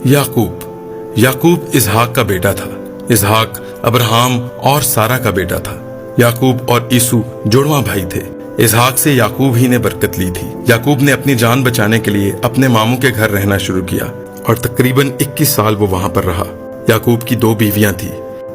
याकूब इसहाक का बेटा था। इसहाक अब्राहम और सारा का बेटा था। याकूब और ईसु जुड़वा भाई थे। इसहाक से याकूब ही ने बरकत ली थी। याकूब ने अपनी जान बचाने के लिए अपने मामू के घर रहना शुरू किया और तकरीबन 21 साल वो वहां पर रहा। याकूब की 2 बीवियां थी,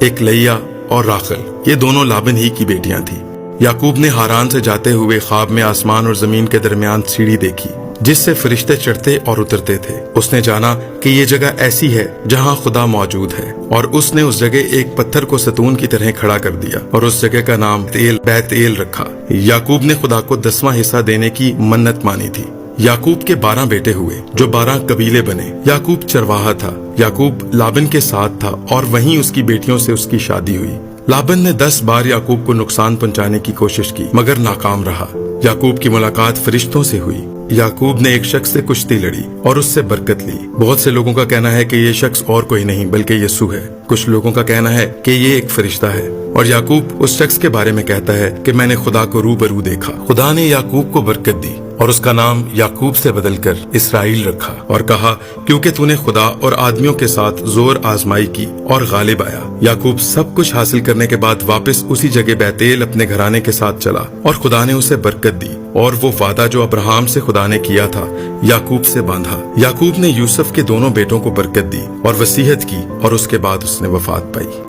एक लैया और राखल। ये दोनों लाबन ही की बेटियां थी। याकूब ने हारान से जाते हुए ख्वाब में आसमान और जमीन के दरमियान सीढ़ी देखी जिससे फरिश्ते चढ़ते और उतरते थे। उसने जाना कि ये जगह ऐसी है जहाँ खुदा मौजूद है और उसने उस जगह एक पत्थर को सतून की तरह खड़ा कर दिया और उस जगह का नाम बैत-एल रखा। याकूब ने खुदा को 10वां हिस्सा देने की मन्नत मानी थी। याकूब के 12 बेटे हुए जो 12 कबीले बने। याकूब चरवाहा था। याकूब लाबन के साथ था और वहीं उसकी बेटियों से उसकी शादी हुई। लाबन ने 10 बार याकूब को नुकसान पहुंचाने की कोशिश की मगर नाकाम रहा। याकूब की मुलाकात फरिश्तों से हुई। याकूब ने एक शख्स से कुश्ती लड़ी और उससे बरकत ली। बहुत से लोगों का कहना है कि ये शख्स और कोई नहीं बल्कि यीशु है। कुछ लोगों का कहना है कि ये एक फरिश्ता है। और याकूब उस शख्स के बारे में कहता है कि मैंने खुदा को रूबरू देखा। खुदा ने याकूब को बरकत दी और उसका नाम याकूब से बदलकर इसराइल रखा और कहा क्योंकि तूने खुदा और आदमियों के साथ जोर आजमाई की और गालिब आया। याकूब सब कुछ हासिल करने के बाद वापस उसी जगह बैतेल अपने घराने के साथ चला और खुदा ने उसे बरकत दी और वो वादा जो अब्राहम से खुदा ने किया था याकूब से बांधा। याकूब ने यूसुफ के दोनों बेटों को बरकत दी और वसीयत की और उसके बाद उसने वफात पाई।